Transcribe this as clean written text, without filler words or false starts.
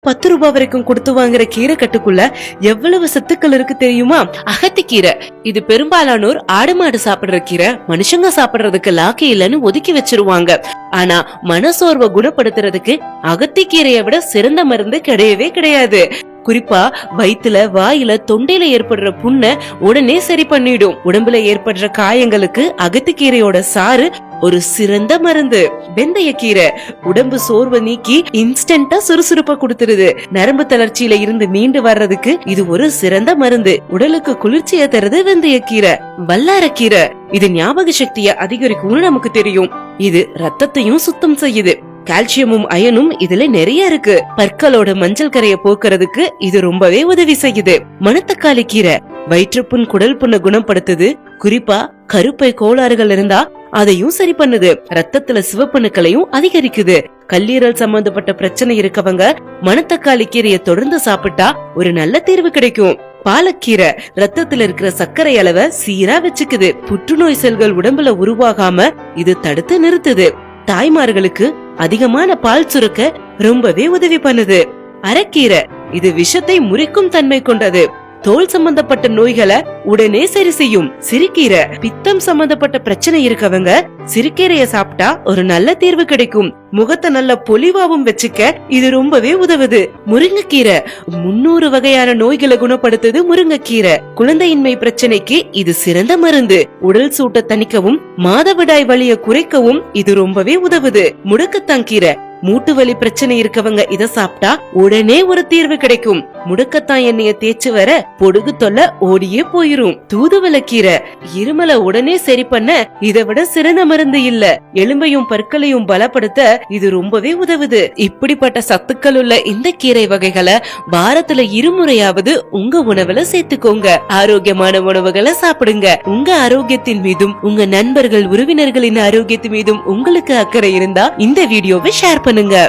ரூபாய் வரைக்கும் கொடுத்து வாங்குற கீரை கட்டுக்குள்ள எவ்வளவு சத்துக்கள் இருக்கு தெரியுமா? அகத்திக்கீரை இது பெரும்பாலானோர் ஆடு மாடு சாப்பிடுற கீரை, மனுஷங்க சாப்பிடுறதுக்கு லாக்கி இல்லன்னு ஒதுக்கி வச்சிருவாங்க. ஆனா மனசோர்வை குணப்படுத்துறதுக்கு அகத்திக்கீரையை விட சிறந்த மருந்து கிடையவே கிடையாது. குறிப்பா வயிற்றுல, வாயில, தொண்டையில ஏற்படுற புண்ணை உடனே சரி பண்ணிடும். உடம்புல ஏற்படுற காயங்களுக்கு அகத்திக்கீரையோட சாறு ஒரு சிறந்த மருந்து. வெந்தயக்கீரை உடம்பு சோர்வை நீக்கி இன்ஸ்டன்டா சுறுசுறுப்ப கொடுத்துருது. நரம்பு தளர்ச்சியில இருந்து மீண்டு வர்றதுக்கு இது ஒரு சிறந்த மருந்து. உடலுக்கு குளிர்ச்சியை தருது வெந்தயக்கீரை. வல்லாரக்கீரை இது ஞாபக சக்தியை அதிகரிக்கும்னு நமக்கு தெரியும். இது ரத்தத்தையும் சுத்தம் செய்யுது. கால்சியமும் அயனும் இதுல நிறைய இருக்கு. பற்களோட மஞ்சள் கரையை போக்குறதுக்கு இது ரொம்பவே உதவி செய்யுது. மணத்தக்காளி கீரை வயிற்றுப்புண், குடல் புண்ணை குணப்படுத்துது. குறிப்பா கருப்பை கோளாறுகள் இருந்தா அதையும் சரி பண்ணுது. ரத்தத்துல சிவப்பணுக்களையும் அதிகரிக்குது. கல்லீரல் சம்பந்தப்பட்ட பிரச்சனை இருக்கவங்க மணத்தக்காளி கீரையை தொடர்ந்து சாப்பிட்டா ஒரு நல்ல தீர்வு கிடைக்கும். பாலக்கீரை ரத்தத்துல இருக்கிற சர்க்கரை அளவை சீரா வச்சுக்குது. புற்றுநோய் செல்கள் உடம்புல உருவாகாம இது தடுத்து நிறுத்துது. தாய்மார்களுக்கு அதிகமான பால் சுரக்க ரொம்பவே உதவி பண்ணுது. அரைக்கீரை இது விஷத்தை முறிக்கும் தன்மை கொண்டது. தோல் சம்பந்தப்பட்ட நோய்களை உடனே சரி செய்யும். சிறுகீரை பித்தம் சம்பந்தப்பட்ட பிரச்சனை இருக்கவங்க சிறுகீரைய சாப்பிட்டா ஒரு நல்ல தீர்வு கிடைக்கும். முகத்தை நல்ல பொலிவாவும் வச்சுக்க இது ரொம்பவே உதவுது. முருங்கைக்கீரை 300 வகையான நோய்களை குணப்படுத்துது. முருங்கைக்கீரை குழந்தையின்மை பிரச்சனைக்கு இது சிறந்த மருந்து. உடல் சூட்டை தணிக்கவும் மாதவிடாய் வலியை குறைக்கவும் இது ரொம்பவே உதவுது. முடக்கத்தான் கீரை மூட்டு வலி பிரச்சனை இருக்கவங்க இத சாப்பிட்டா உடனே ஒரு தீர்வு கிடைக்கும். முடக்கத்தான் எண்ணெய தேய்ச்சு வர பொடுகு தொல்லை ஓடியே போயிரும். தூதுவளைக்கீரை இருமலை உடனே சரி பண்ண இதை விட சிறந்த மருந்து இல்ல. எலும்பையும் பற்களையும் பலப்படுத்த இது ரொம்பவே உதவுது. இப்படிப்பட்ட சத்துக்கள் உள்ள இந்த கீரை வகைகளை வாரத்துல 2 முறையாவது உங்க உணவுல சேர்த்துக்கோங்க. ஆரோக்கியமான உணவுகளை சாப்பிடுங்க. உங்க ஆரோக்கியத்தின் மீதும் உங்க நண்பர்கள், உறவினர்களின் ஆரோக்கியத்தின் மீதும் உங்களுக்கு அக்கறை இருந்தா இந்த வீடியோவை ஷேர் பண்ணுங்க.